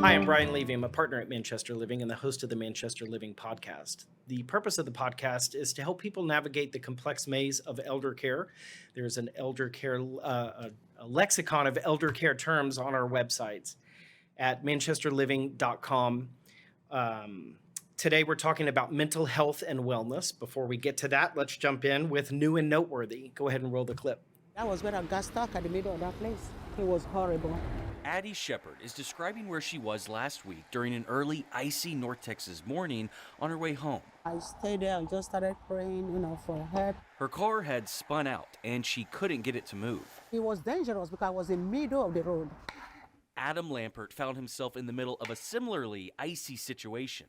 Hi, I'm Brian Levy. I'm a partner at Manchester Living and the host of the Manchester Living podcast. The purpose of the podcast is to help people navigate the complex maze of elder care. There's an elder care, a lexicon of elder care terms on our websites at manchesterliving.com. Today, we're talking about mental health and wellness. Before we get to that, let's jump in with new and noteworthy. Go ahead and roll the clip. That was when I got stuck at the middle of that place. It was horrible. Addie Shepard is describing where she was last week during an early, icy North Texas morning on her way home. I stayed there and just started praying, for help. Her car had spun out and she couldn't get it to move. It was dangerous because I was in the middle of the road. Adam Lampert found himself in the middle of a similarly icy situation.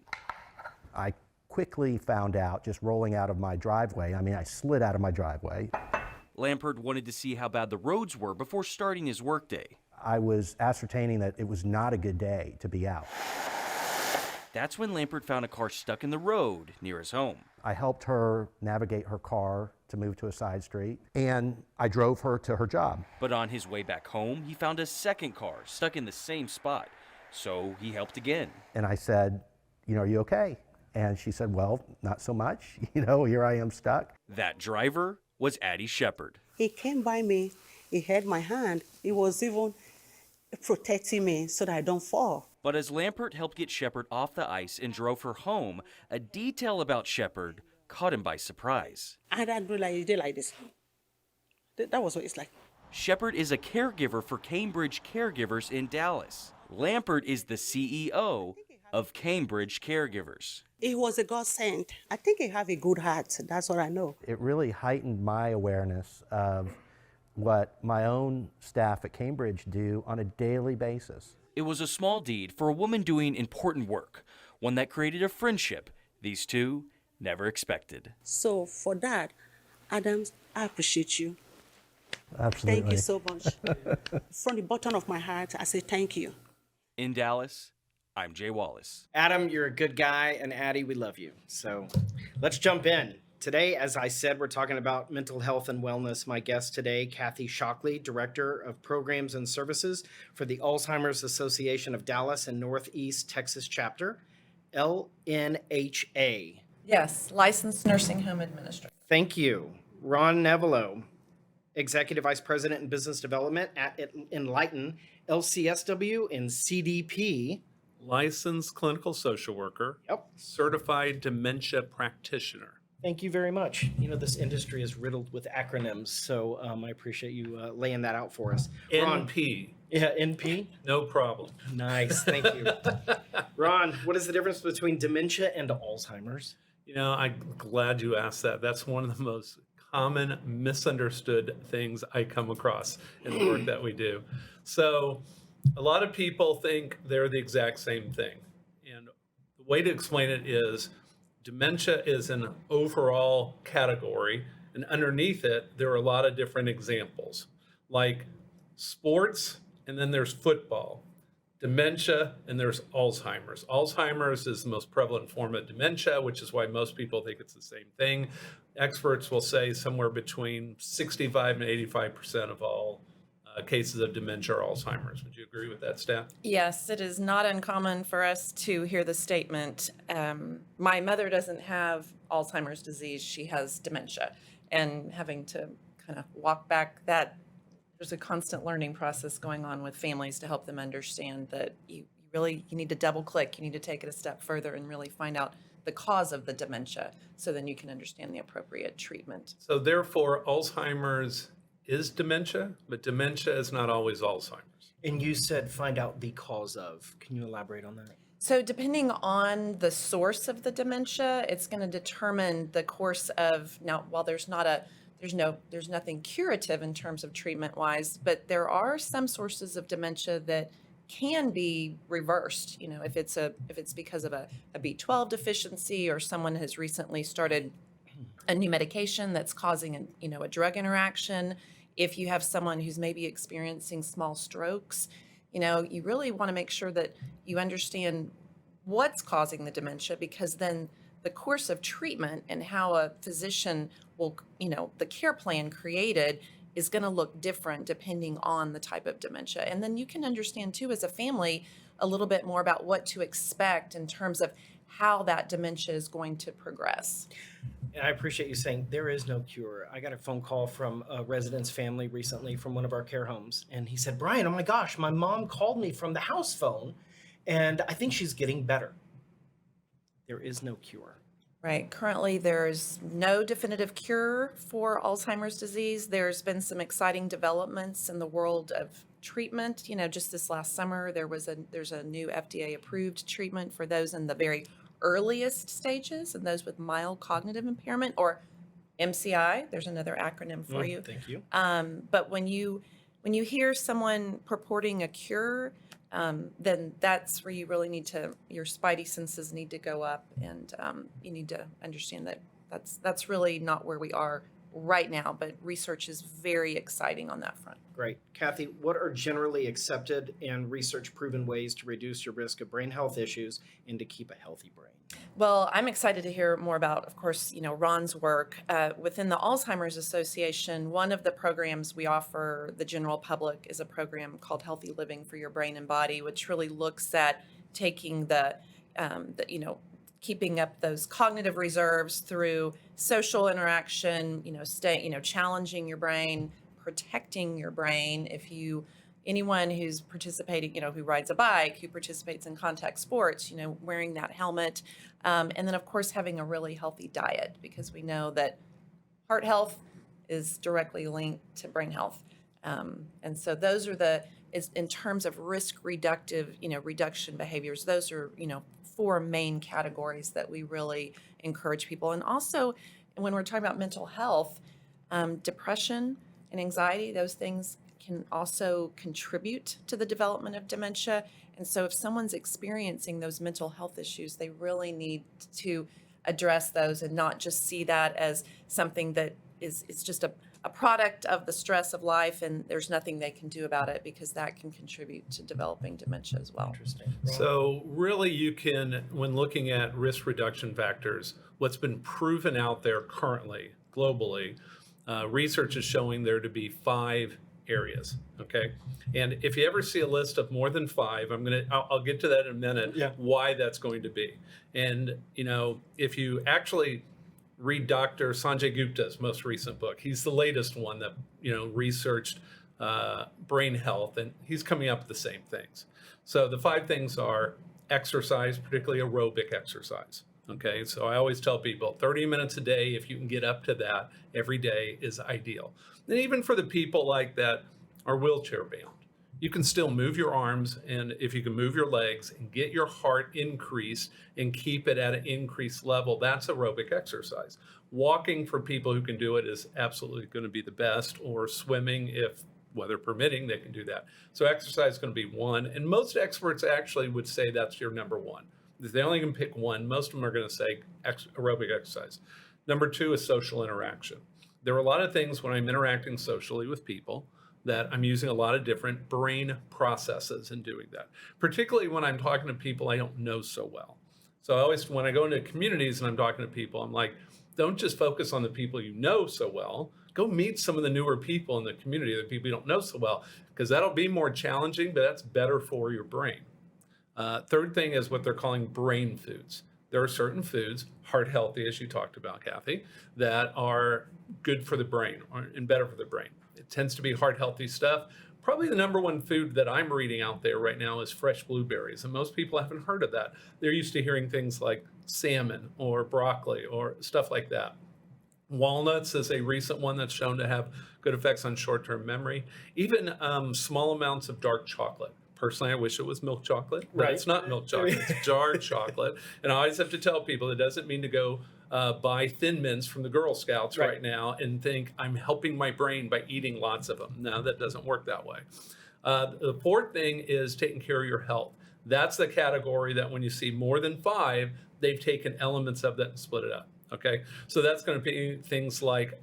I quickly found out just rolling out of my driveway. I slid out of my driveway. Lampert wanted to see how bad the roads were before starting his workday. I was ascertaining that it was not a good day to be out. That's when Lampert found a car stuck in the road near his home. I helped her navigate her car to move to a side street, and I drove her to her job. But on his way back home, he found a second car stuck in the same spot. So he helped again. And I said, are you okay? And she said, well, not so much. Here I am stuck. That driver was Addie Shepard. He came by me. He held my hand. He was even protecting me so that I don't fall. But as Lampert helped get Shepard off the ice and drove her home, a detail about Shepard caught him by surprise. I didn't realize he did like this. That was what it's like. Shepard is a caregiver for Cambridge Caregivers in Dallas. Lampert is the CEO of Cambridge Caregivers. He was a godsend. I think he have a good heart. That's what I know. It really heightened my awareness of what my own staff at Cambridge do on a daily basis. It was a small deed for a woman doing important work, one that created a friendship these two never expected. So for that, Adams, I appreciate you. Absolutely. Thank you so much. From the bottom of my heart, I say thank you. In Dallas, I'm Jay Wallace. Adam, you're a good guy, and Addie, we love you. So let's jump in. Today, as I said, we're talking about mental health and wellness. My guest today, Kathy Shockley, Director of Programs and Services for the Alzheimer's Association of Dallas and Northeast Texas Chapter, LNHA. Yes, licensed nursing home administrator. Thank you. Ron Nevelow, Executive Vice President in Business Development at Enlighten, LCSW and CDP. Licensed clinical social worker. Yep. Certified dementia practitioner. Thank you very much. This industry is riddled with acronyms, so I appreciate you laying that out for us. Ron, NP. Yeah, NP? No problem. Nice, thank you. Ron, what is the difference between dementia and Alzheimer's? I'm glad you asked that. That's one of the most common misunderstood things I come across in the work that we do. So a lot of people think they're the exact same thing. And the way to explain it is dementia is an overall category, and underneath it, there are a lot of different examples, like sports, and then there's football, dementia, and there's Alzheimer's. Alzheimer's is the most prevalent form of dementia, which is why most people think it's the same thing. Experts will say somewhere between 65 and 85% of all cases of dementia or Alzheimer's. Would you agree with that stat? Yes, it is not uncommon for us to hear the statement, my mother doesn't have Alzheimer's disease, she has dementia. And having to kind of walk back that, there's a constant learning process going on with families to help them understand that you need to double click, you need to take it a step further and really find out the cause of the dementia so then you can understand the appropriate treatment. So therefore, Alzheimer's is dementia, but dementia is not always Alzheimer's. And you said find out the cause of. Can you elaborate on that? So depending on the source of the dementia, it's going to determine the course of, now while there's nothing curative in terms of treatment wise, but there are some sources of dementia that can be reversed. If it's because of a B12 deficiency or someone has recently started a new medication that's causing a drug interaction. If you have someone who's maybe experiencing small strokes, you really want to make sure that you understand what's causing the dementia, because then the course of treatment and how a physician will, the care plan created is going to look different depending on the type of dementia. And then you can understand too, as a family, a little bit more about what to expect in terms of how that dementia is going to progress. And I appreciate you saying there is no cure. I got a phone call from a resident's family recently from one of our care homes. And he said, Brian, oh my gosh, my mom called me from the house phone and I think she's getting better. There is no cure. Right. Currently, there's no definitive cure for Alzheimer's disease. There's been some exciting developments in the world of treatment. You know, just this last summer, there's a new FDA-approved treatment for those in the very earliest stages and those with mild cognitive impairment, or MCI. There's another acronym for you. Thank you. But when you hear someone purporting a cure, then that's where you really need to, your spidey senses need to go up, and you need to understand that that's really not where we are right now, but research is very exciting on that front. Great. Kathy, what are generally accepted and research proven ways to reduce your risk of brain health issues and to keep a healthy brain? Well, I'm excited to hear more about, of course, Ron's work. Within the Alzheimer's Association, one of the programs we offer the general public is a program called Healthy Living for Your Brain and Body, which really looks at taking keeping up those cognitive reserves through social interaction, challenging your brain, protecting your brain. Anyone who's participating, who rides a bike, who participates in contact sports, wearing that helmet. And then, of course, having a really healthy diet, because we know that heart health is directly linked to brain health. And so those are in terms of risk reduction behaviors, those are, 4 main categories that we really encourage people. And also, when we're talking about mental health, depression and anxiety, those things can also contribute to the development of dementia. And so if someone's experiencing those mental health issues, they really need to address those and not just see that as something that is just a product of the stress of life and there's nothing they can do about it, because that can contribute to developing dementia as well. Interesting. So really you can, when looking at risk reduction factors, what's been proven out there currently, globally, research is showing there to be 5 areas, okay? And if you ever see a list of more than 5, I'll get to that in a minute, why that's going to be. And, if you actually read Dr. Sanjay Gupta's most recent book, he's the latest one that, researched brain health, and he's coming up with the same things. So the 5 things are exercise, particularly aerobic exercise. Okay, so I always tell people 30 minutes a day, if you can get up to that every day, is ideal. And even for the people like that are wheelchair bound, you can still move your arms, and if you can move your legs and get your heart increased and keep it at an increased level, that's aerobic exercise. Walking for people who can do it is absolutely going to be the best, or swimming, if weather permitting, they can do that. So exercise is going to be 1, and most experts actually would say that's your number 1. If they only can pick 1, most of them are going to say aerobic exercise. Number 2 is social interaction. There are a lot of things when I'm interacting socially with people that I'm using a lot of different brain processes in doing that, particularly when I'm talking to people I don't know so well. So I always, when I go into communities and I'm talking to people, I'm like, don't just focus on the people you know so well. Go meet some of the newer people in the community, the people you don't know so well, because that'll be more challenging, but that's better for your brain. Third thing is what they're calling brain foods. There are certain foods, heart healthy, as you talked about, Kathy, that are good for the brain and better for the brain. It tends to be heart healthy stuff. Probably the number 1 food that I'm reading out there right now is fresh blueberries, and most people haven't heard of that. They're used to hearing things like salmon or broccoli or stuff like that. Walnuts is a recent one that's shown to have good effects on short-term memory. Even small amounts of dark chocolate. Personally, I wish it was milk chocolate, but it's not milk chocolate, it's jarred chocolate. And I always have to tell people, it doesn't mean to go buy Thin Mints from the Girl Scouts right now and think I'm helping my brain by eating lots of them. No, that doesn't work that way. The 4th thing is taking care of your health. That's the category that when you see more than 5, they've taken elements of that and split it up, okay? So that's going to be things like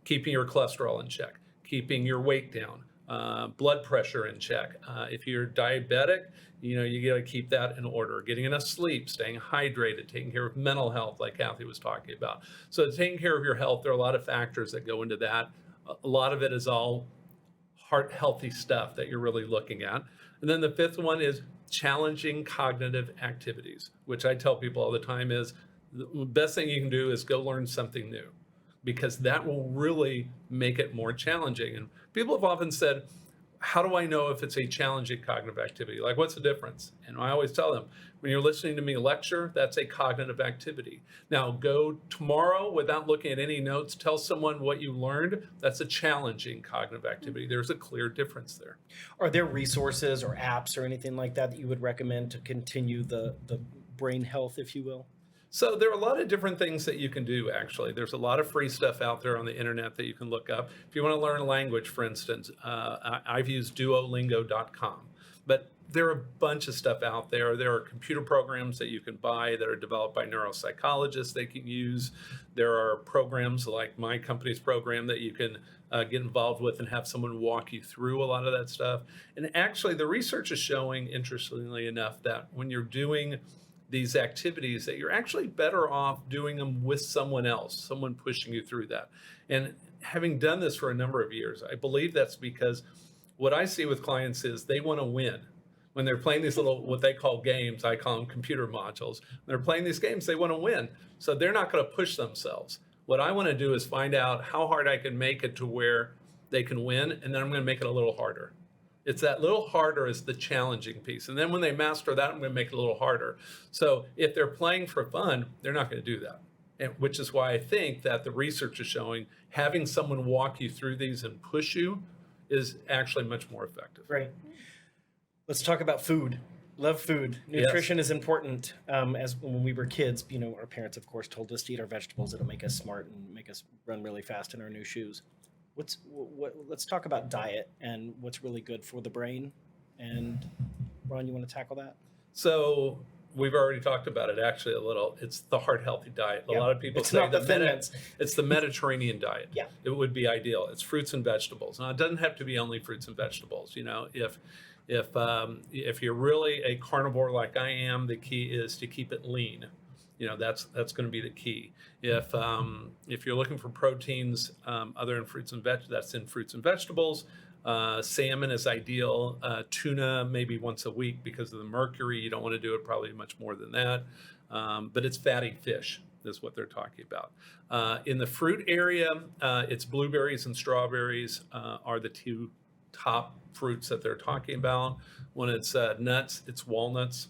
keeping your cholesterol in check, keeping your weight down, blood pressure in check. If you're diabetic, you got to keep that in order. Getting enough sleep, staying hydrated, taking care of mental health, like Kathy was talking about. So taking care of your health, there are a lot of factors that go into that. A lot of it is all heart healthy stuff that you're really looking at. And then the fifth one is challenging cognitive activities, which I tell people all the time is the best thing you can do is go learn something new, because that will really make it more challenging. And people have often said, how do I know if it's a challenging cognitive activity? Like, what's the difference? And I always tell them, when you're listening to me lecture, that's a cognitive activity. Now, go tomorrow without looking at any notes, tell someone what you learned. That's a challenging cognitive activity. There's a clear difference there. Are there resources or apps or anything like that that you would recommend to continue the brain health, if you will? So there are a lot of different things that you can do, actually. There's a lot of free stuff out there on the internet that you can look up. If you want to learn a language, for instance, I've used duolingo.com. But there are a bunch of stuff out there. There are computer programs that you can buy that are developed by neuropsychologists they can use. There are programs like my company's program that you can get involved with and have someone walk you through a lot of that stuff. And actually, the research is showing, interestingly enough, that when you're doing these activities, that you're actually better off doing them with someone else, someone pushing you through that. And having done this for a number of years, I believe that's because what I see with clients is they want to win. When they're playing these little, what they call games, I call them computer modules. When they're playing these games, they want to win. So they're not going to push themselves. What I want to do is find out how hard I can make it to where they can win, and then I'm going to make it a little harder. It's that little harder is the challenging piece. And then when they master that, I'm going to make it a little harder. So if they're playing for fun, they're not going to do that. And which is why I think that the research is showing having someone walk you through these and push you is actually much more effective. Right. Let's talk about food. Love food. Nutrition is important. As when we were kids, our parents, of course, told us to eat our vegetables. It'll make us smart and make us run really fast in our new shoes. Let's talk about diet and what's really good for the brain. And Ron, you want to tackle that? So we've already talked about it actually a little. It's the heart healthy diet. A lot of people say it's the Mediterranean diet. Yeah. It would be ideal. It's fruits and vegetables. Now, it doesn't have to be only fruits and vegetables. If you're really a carnivore like I am, the key is to keep it lean. That's going to be the key. If you're looking for proteins other than fruits and that's in fruits and vegetables. Salmon is ideal. Tuna maybe once a week because of the mercury. You don't want to do it probably much more than that. But it's fatty fish is what they're talking about. In the fruit area, it's blueberries and strawberries are the two top fruits that they're talking about. When it's nuts, it's walnuts.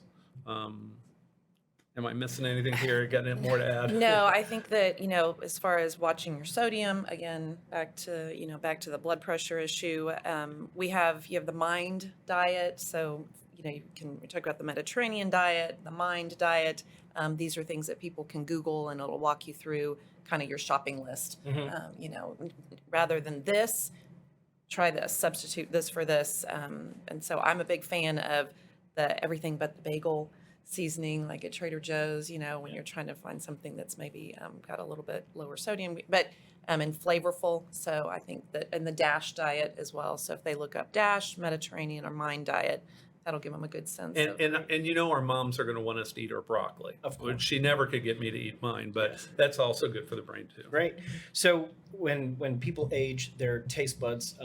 Am I missing anything here? Got any more to add? No, I think that, as far as watching your sodium, again, back to the blood pressure issue, you have the MIND diet. So, we talk about the Mediterranean diet, the MIND diet. These are things that people can Google and it'll walk you through kind of your shopping list. Rather than this, try this, substitute this for this. And so I'm a big fan of the everything but the bagel seasoning, like at Trader Joe's, when you're trying to find something that's maybe got a little bit lower sodium, but and flavorful. So I think that, and the DASH diet as well. So if they look up DASH, Mediterranean, or MIND diet, that'll give them a good sense. And our moms are going to want us to eat our broccoli. Of course. She never could get me to eat mine, but that's also good for the brain too. Great. So when people age, their taste buds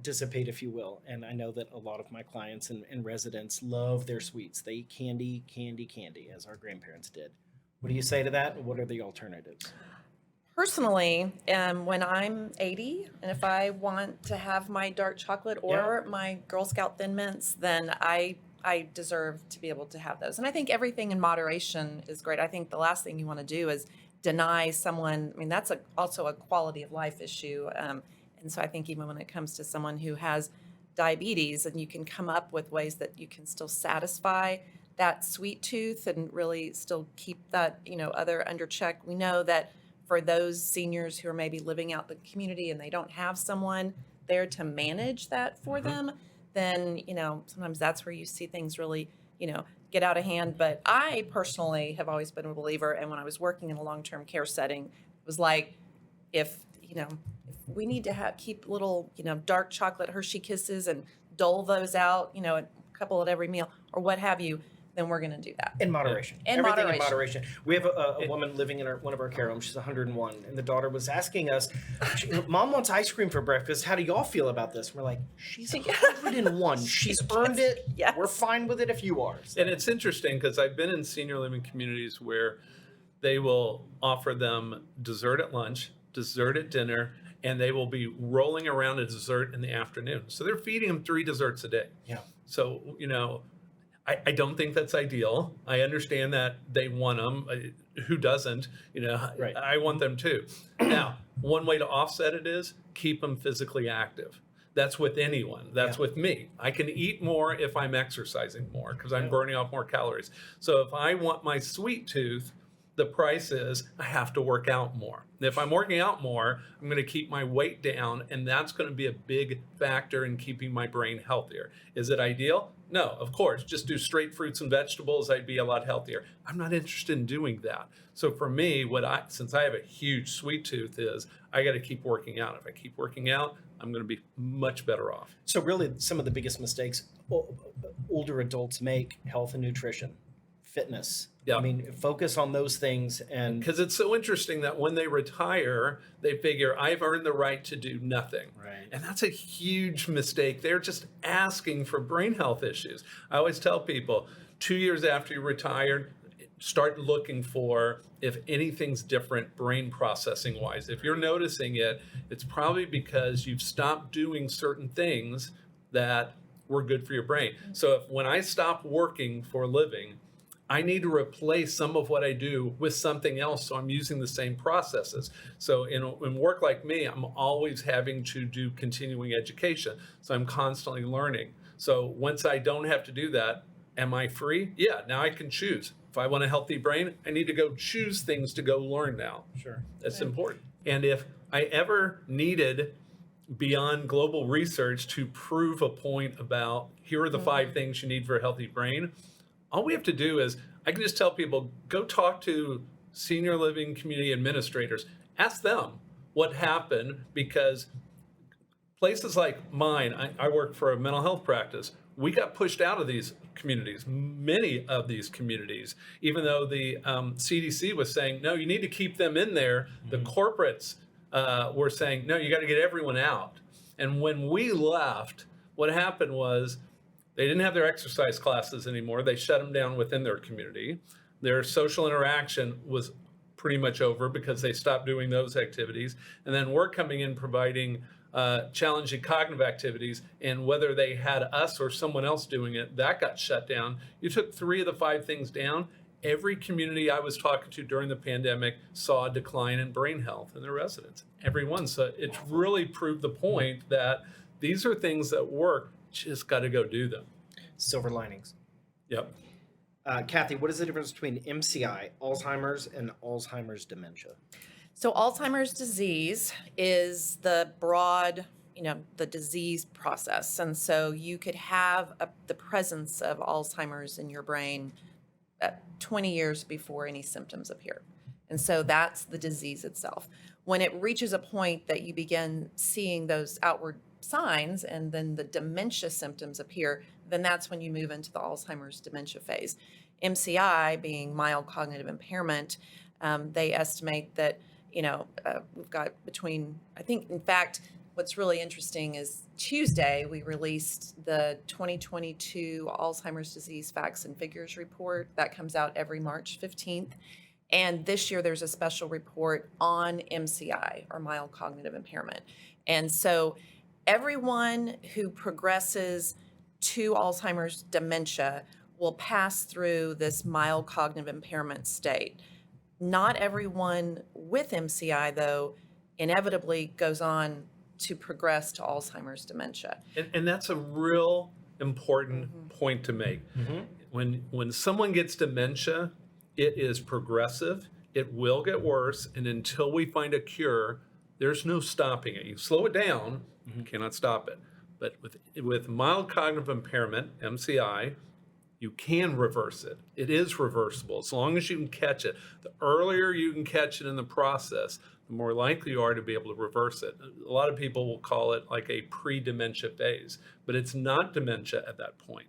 dissipate, if you will. And I know that a lot of my clients and residents love their sweets. They eat candy, as our grandparents did. What do you say to that? And what are the alternatives? Personally, when I'm 80, and if I want to have my dark chocolate or my Girl Scout Thin Mints, then I deserve to be able to have those. And I think everything in moderation is great. I think the last thing you want to do is deny someone. I mean, that's also a quality of life issue. And so I think even when it comes to someone who has diabetes, and you can come up with ways that you can still satisfy that sweet tooth and really still keep that, other under check. We know that for those seniors who are maybe living out the community and they don't have someone there to manage that for them, then, sometimes that's where you see things really, get out of hand. But I personally have always been a believer. And when I was working in a long-term care setting, it was like, if we need to keep little, dark chocolate Hershey Kisses and dole those out, a couple at every meal or what have you, then we're going to do that. In moderation. In Everything moderation. in moderation. We have a woman living in one of our care homes. She's 101, and the daughter was asking us, Mom wants ice cream for breakfast. How do y'all feel about this? We're like, she's 101. She's earned it. Yes. We're fine with it if you are. So. And it's interesting because I've been in senior living communities where they will offer them dessert at lunch, dessert at dinner, and they will be rolling around a dessert in the afternoon. So they're feeding them 3 desserts a day. Yeah. So, I don't think that's ideal. I understand that they want them. Who doesn't? Right. I want them too. Now, one way to offset it is keep them physically active. That's with anyone. That's with me. I can eat more if I'm exercising more because I'm burning off more calories. So if I want my sweet tooth, the price is I have to work out more. And if I'm working out more, I'm going to keep my weight down, and that's going to be a big factor in keeping my brain healthier. Is it ideal? No, of course. Just do straight fruits and vegetables. I'd be a lot healthier. I'm not interested in doing that. So for me, since I have a huge sweet tooth, is I got to keep working out. If I keep working out, I'm going to be much better off. So really, some of the biggest mistakes older adults make: health and nutrition, fitness. Yeah. I mean, focus on those things. And because it's so interesting that when they retire, they figure I've earned the right to do nothing. Right. And that's a huge mistake. They're just asking for brain health issues. I always tell people 2 years after you retired, start looking for if anything's different brain processing wise. If you're noticing it, it's probably because you've stopped doing certain things that were good for your brain. So when I stop working for a living, I need to replace some of what I do with something else, so I'm using the same processes. So in work like me, I'm always having to do continuing education. So I'm constantly learning. So once I don't have to do that, am I free? Yeah, now I can choose. If I want a healthy brain, I need to go choose things to go learn now. Sure. That's important. And if I ever needed beyond global research to prove a point about here are the 5 things you need for a healthy brain, all we have to do is, I can just tell people, go talk to senior living community administrators. Ask them what happened, because places like mine, I work for a mental health practice. We got pushed out of these communities, many of these communities, even though the CDC was saying, no, you need to keep them in there. The corporates were saying, no, you got to get everyone out. And when we left, what happened was, they didn't have their exercise classes anymore. They shut them down within their community. Their social interaction was pretty much over because they stopped doing those activities. And then we're coming in providing challenging cognitive activities, and whether they had us or someone else doing it, that got shut down. You took 3 of the 5 things down. Every community I was talking to during the pandemic saw a decline in brain health in their residents. Everyone. So it's really proved the point that these are things that work. Just got to go do them. Silver linings. Yep. Kathy, what is the difference between MCI, Alzheimer's, and Alzheimer's dementia? So Alzheimer's disease is the broad, the disease process. And so you could have the presence of Alzheimer's in your brain 20 years before any symptoms appear. And so that's the disease itself. When it reaches a point that you begin seeing those outward signs and then the dementia symptoms appear, then that's when you move into the Alzheimer's dementia phase. MCI being mild cognitive impairment, they estimate that, we've got between, I think, in fact, what's really interesting is Tuesday we released the 2022 Alzheimer's Disease Facts and Figures report. That comes out every March 15th. And this year there's a special report on MCI, or mild cognitive impairment. And so everyone who progresses to Alzheimer's dementia will pass through this mild cognitive impairment state. Not everyone with MCI, though, inevitably goes on to progress to Alzheimer's dementia. And that's a real important point to make. When someone gets dementia, it is progressive. It will get worse. And until we find a cure, there's no stopping it. You slow it down, you cannot stop it. But with mild cognitive impairment, MCI, you can reverse it. It is reversible as long as you can catch it. The earlier you can catch it in the process, the more likely you are to be able to reverse it. A lot of people will call it like a pre-dementia phase, but it's not dementia at that point.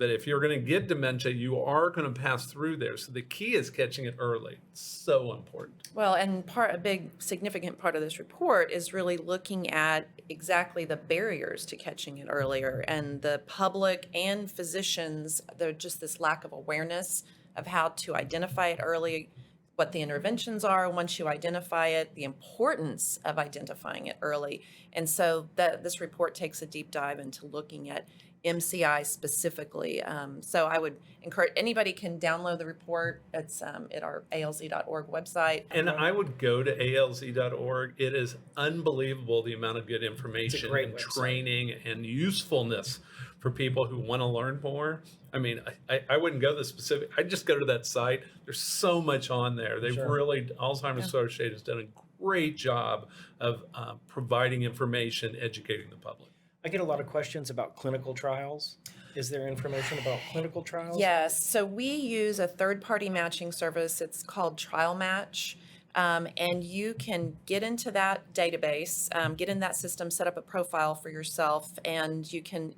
But if you're going to get dementia, you are going to pass through there. So the key is catching it early. It's so important. Well, and a big significant part of this report is really looking at exactly the barriers to catching it earlier, and the public and physicians, there's just this lack of awareness of how to identify it early, what the interventions are once you identify it, the importance of identifying it early. And so this report takes a deep dive into looking at MCI specifically. So I would encourage, anybody can download the report. It's at our alz.org website. And I would go to alz.org. It is unbelievable the amount of good information great and website. training and usefulness for people who want to learn more. I mean, I wouldn't go to the specific, I'd just go to that site. There's so much on there. They've really, Alzheimer's Associated has done a great job of providing information, educating the public. I get a lot of questions about clinical trials. Is there information about clinical trials? Yes, so we use a third-party matching service. It's called Trial Match. And you can get into that database, get in that system, set up a profile for yourself, and you can,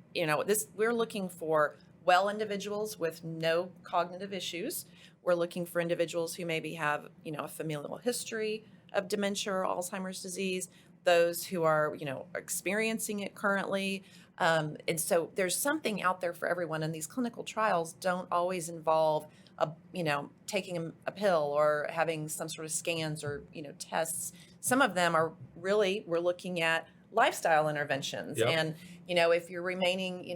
we're looking for well individuals with no cognitive issues. We're looking for individuals who maybe have, a familial history of dementia or Alzheimer's disease, those who are, experiencing it currently. And so there's something out there for everyone, and these clinical trials don't always involve taking a pill or having some sort of scans or, tests. Some of them are really, we're looking at lifestyle interventions. Yep. And, if you're remaining,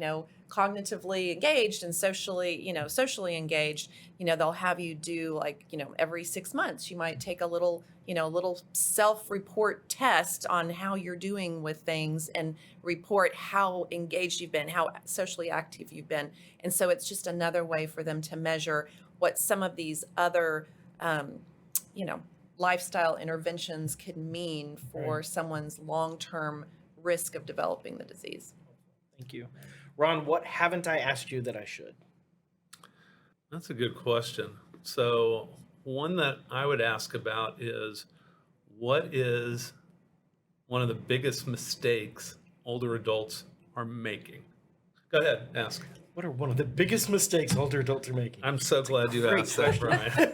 cognitively engaged and socially engaged, they'll have you do every 6 months, you might take a little self-report test on how you're doing with things and report how engaged you've been, how socially active you've been. And so it's just another way for them to measure what some of these other, lifestyle interventions could mean for someone's long-term risk of developing the disease. Thank you. Ron, what haven't I asked you that I should? That's a good question. So one that I would ask about is, what is one of the biggest mistakes older adults are making? Go ahead, ask. What are one of the biggest mistakes older adults are making? I'm so glad you great asked that, Brian.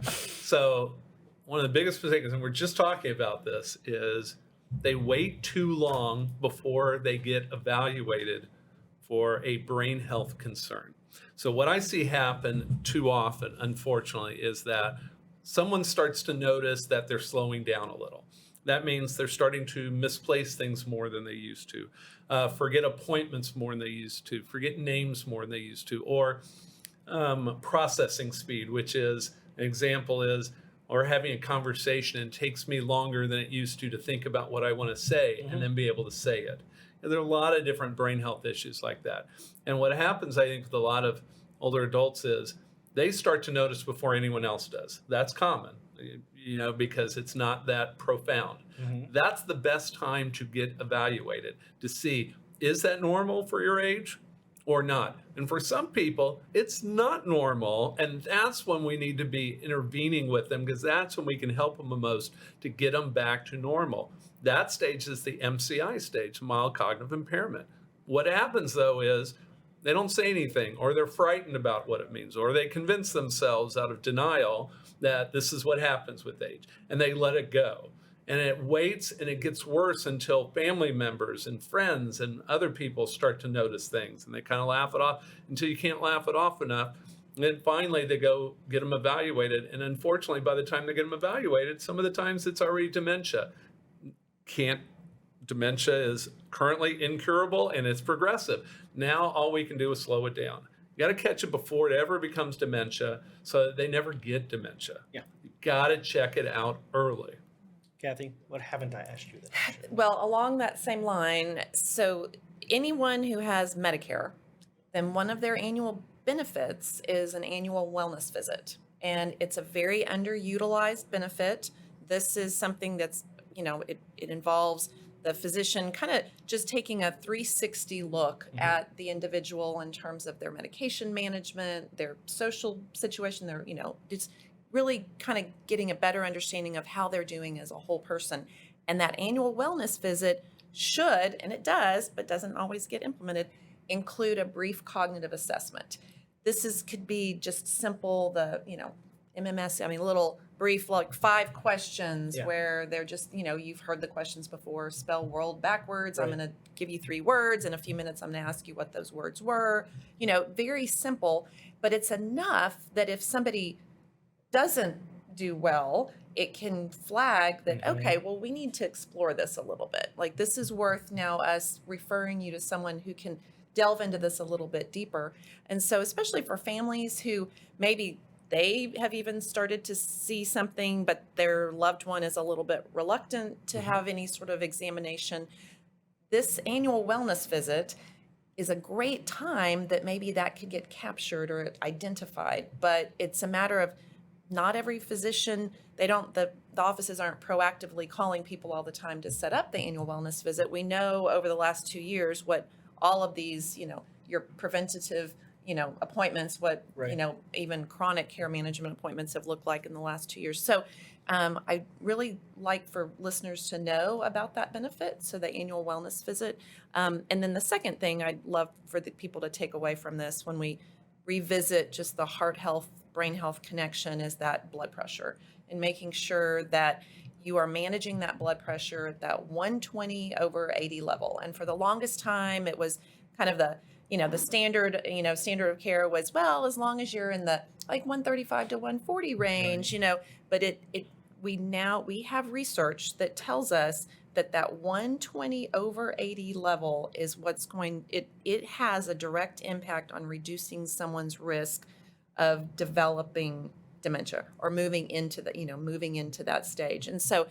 So one of the biggest mistakes, and we're just talking about this, is they wait too long before they get evaluated for a brain health concern. So what I see happen too often, unfortunately, is that someone starts to notice that they're slowing down a little. That means they're starting to misplace things more than they used to, forget appointments more than they used to, forget names more than they used to, or processing speed, which is, an example is, or having a conversation and it takes me longer than it used to think about what I want to say and then be able to say it. And there are a lot of different brain health issues like that. And what happens, I think, with a lot of older adults is they start to notice before anyone else does. That's common, because it's not that profound. That's the best time to get evaluated, to see, is that normal for your age or not? And for some people, it's not normal. And that's when we need to be intervening with them, because that's when we can help them the most to get them back to normal. That stage is the MCI stage, mild cognitive impairment. What happens, though, is they don't say anything, or they're frightened about what it means, or they convince themselves out of denial that this is what happens with age, and they let it go. And it waits and it gets worse until family members and friends and other people start to notice things, and they kind of laugh it off until you can't laugh it off enough. And then finally they go get them evaluated. And unfortunately, by the time they get them evaluated, some of the times it's already dementia. Dementia is currently incurable and it's progressive. Now all we can do is slow it down. You got to catch it before it ever becomes dementia so that they never get dementia. Yeah. You got to check it out early. Kathy, what haven't I asked you that I should? Well, along that same line, so anyone who has Medicare, then one of their annual benefits is an annual wellness visit. And it's a very underutilized benefit. This is something that's, it involves the physician kind of just taking a 360 look at the individual in terms of their medication management, their social situation, their, just really kind of getting a better understanding of how they're doing as a whole person. And that annual wellness visit should, and it does, but doesn't always get implemented, include a brief cognitive assessment. Could be just simple, MMS, little brief, like 5 questions where they're just, you've heard the questions before, spell world backwards. I'm going to give you 3 words. In a few minutes, I'm going to ask you what those words were. Very simple, but it's enough that if somebody doesn't do well, it can flag that, okay, well, we need to explore this a little bit. Like, this is worth now us referring you to someone who can delve into this a little bit deeper. And so, especially for families who maybe they have even started to see something, but their loved one is a little bit reluctant to have any sort of examination, this annual wellness visit is a great time that maybe that could get captured or identified. But it's a matter of not every physician, the offices aren't proactively calling people all the time to set up the annual wellness visit. We know over the last 2 years what all of these, your preventative, appointments, even chronic care management appointments have looked like in the last 2 years. So I really like for listeners to know about that benefit, so the annual wellness visit. And then the second thing I'd love for the people to take away from this when we revisit just the heart health, brain health connection is that blood pressure, and making sure that you are managing that blood pressure at that 120/80 level. And for the longest time, it was kind of the standard of care was, well, as long as you're in the 135 to 140 range, but we have research that tells us that 120/80 level is it has a direct impact on reducing someone's risk of developing dementia or moving into that stage. And so,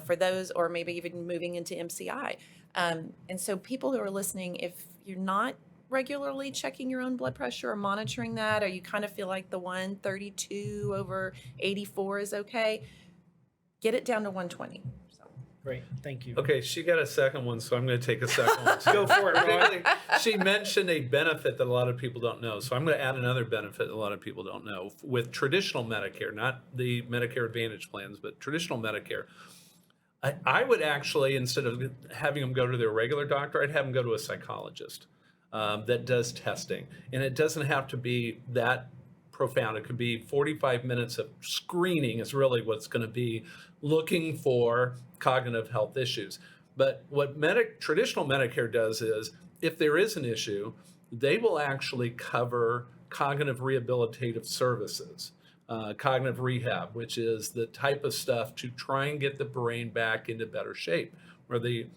for those, or maybe even moving into MCI. And so people who are listening, if you're not regularly checking your own blood pressure or monitoring that, or you kind of feel like the 132/84 is okay, get it down to 120. Great, thank you. Okay, she got a second one, so I'm going to take a second one. Go for it, Ron. She mentioned a benefit that a lot of people don't know, so I'm going to add another benefit that a lot of people don't know. With traditional Medicare, not the Medicare Advantage plans, but traditional Medicare, I would actually, instead of having them go to their regular doctor, I'd have them go to a psychologist that does testing. And it doesn't have to be that profound. It could be 45 minutes of screening is really what's going to be looking for cognitive health issues. But what traditional Medicare does is, if there is an issue, they will actually cover cognitive rehabilitative services, cognitive rehab, which is the type of stuff to try and get the brain back into better shape, where the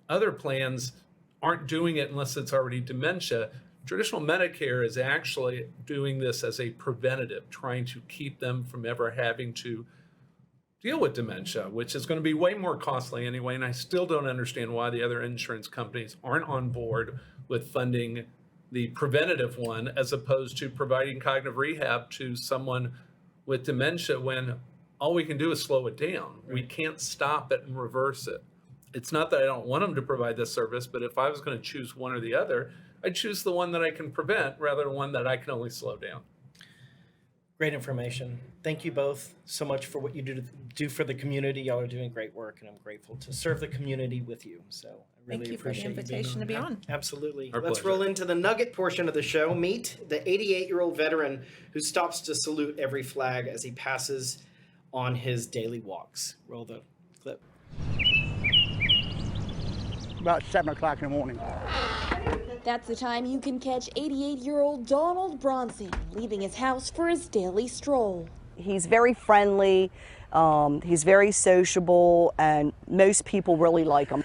other plans aren't doing it unless it's already dementia. Traditional Medicare is actually doing this as a preventative, trying to keep them from ever having to deal with dementia, which is going to be way more costly anyway. And I still don't understand why the other insurance companies aren't on board with funding the preventative one, as opposed to providing cognitive rehab to someone with dementia, when all we can do is slow it down. Right. We can't stop it and reverse it. It's not that I don't want them to provide this service, but if I was going to choose one or the other, I'd choose the one that I can prevent rather than one that I can only slow down. Great information. Thank you both so much for what you do for the community. Y'all are doing great work, and I'm grateful to serve the community with you. So I really appreciate you for the invitation to be on. Absolutely. Our Let's pleasure. roll into the Nugget portion of the show. Meet the 88-year-old veteran who stops to salute every flag as he passes on his daily walks. Roll the clip. About 7 o'clock in the morning. That's the time you can catch 88-year-old Donald Bronson leaving his house for his daily stroll. He's very friendly, he's very sociable, and most people really like him.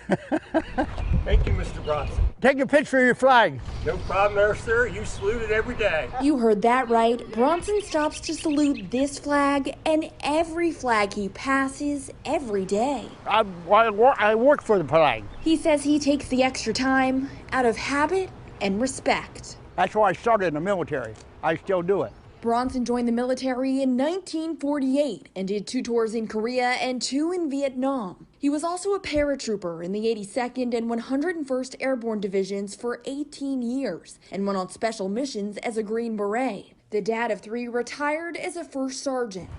Thank you, Mr. Bronson. Take a picture of your flag. No problem there, sir. You salute it every day. You heard that right. Bronson stops to salute this flag and every flag he passes every day. I work for the flag. He says he takes the extra time out of habit and respect. That's why I started in the military. I still do it. Bronson joined the military in 1948 and did 2 tours in Korea and 2 in Vietnam. He was also a paratrooper in the 82nd and 101st Airborne Divisions for 18 years and went on special missions as a Green Beret. The dad of 3 retired as a first sergeant.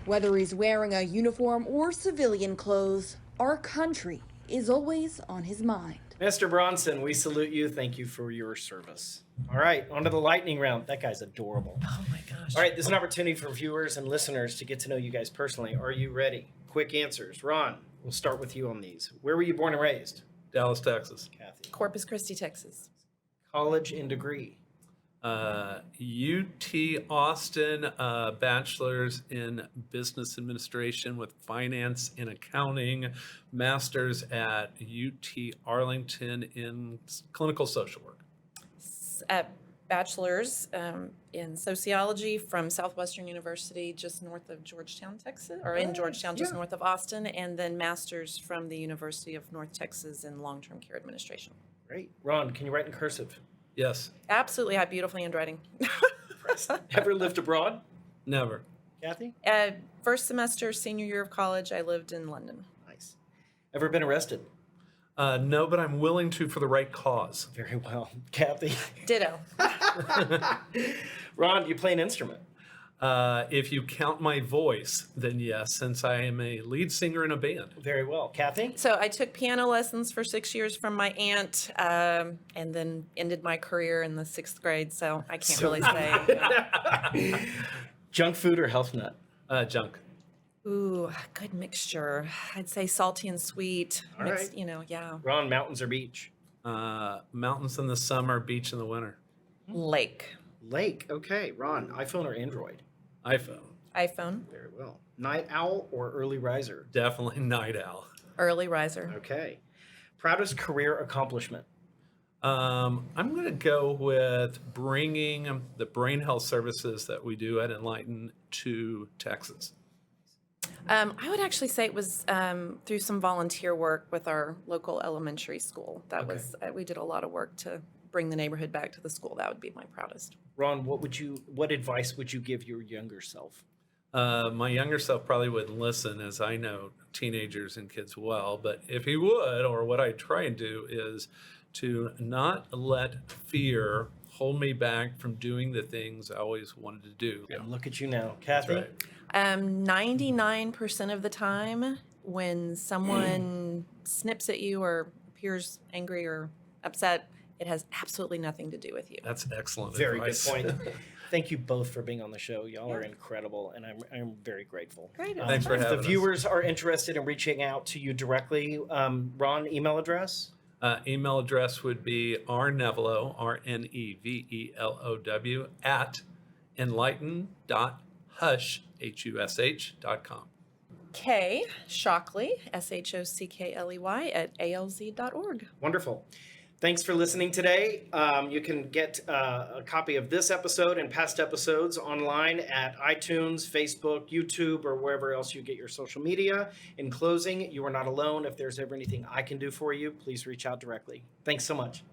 Whether he's wearing a uniform or civilian clothes, our country is always on his mind. Mr. Bronson, we salute you. Thank you for your service. All right, on to the lightning round. That guy's adorable. Oh my gosh. All right, this is an opportunity for viewers and listeners to get to know you guys personally. Are you ready? Quick answers. Ron, we'll start with you on these. Where were you born and raised? Dallas, Texas. Kathy. Corpus Christi, Texas. College and degree. UT Austin, bachelor's in business administration with finance and accounting, master's at UT Arlington in clinical social work. Bachelor's in sociology from Southwestern University, just north of Georgetown, Texas, or in Georgetown, just north of Austin, and then master's from the University of North Texas in long-term care administration. Great. Ron, can you write in cursive? Yes. Absolutely, I have beautiful handwriting. Ever lived abroad? Never. Kathy? First semester, senior year of college, I lived in London. Nice. Ever been arrested? No, but I'm willing to for the right cause. Very well. Kathy? Ditto. Ron, do you play an instrument? If you count my voice, then yes, since I am a lead singer in a band. Very well. Kathy? So I took piano lessons for 6 years from my aunt, and then ended my career in the 6th grade, so I can't really say. Junk food or health nut? Junk. Ooh, good mixture. I'd say salty and sweet. All Mixed, right. you know, yeah. Ron, mountains or beach? Mountains in the summer, beach in the winter. Lake. Lake. Okay. Ron, iPhone or Android? iPhone. iPhone. Very well. Night owl or early riser? Definitely night owl. Early riser. Okay. Proudest career accomplishment? I'm going to go with bringing the brain health services that we do at Enlighten to Texas. I would actually say it was through some volunteer work with our local elementary school. That was we did a lot of work to bring the neighborhood back to the school. That would be my proudest. Ron, what advice would you give your younger self? My younger self probably wouldn't listen, as I know teenagers and kids well, but if he would, or what I try and do is to not let fear hold me back from doing the things I always wanted to do. And look at you now. Kathy? Right. 99% of the time when someone snips at you or appears angry or upset, it has absolutely nothing to do with you. That's excellent Very advice. good point. Thank you both for being on the show. Y'all are incredible, and I'm very grateful. Great. Thanks for If having the us. viewers are interested in reaching out to you directly, Ron, email address? Email address would be rnevelow, RNEVELOW, at enlighten.hush.com. K. Shockley, SHOCKLEY, at ALZ.org. Wonderful. Thanks for listening today. You can get a copy of this episode and past episodes online at iTunes, Facebook, YouTube, or wherever else you get your social media. In closing, you are not alone. If there's ever anything I can do for you, please reach out directly. Thanks so much.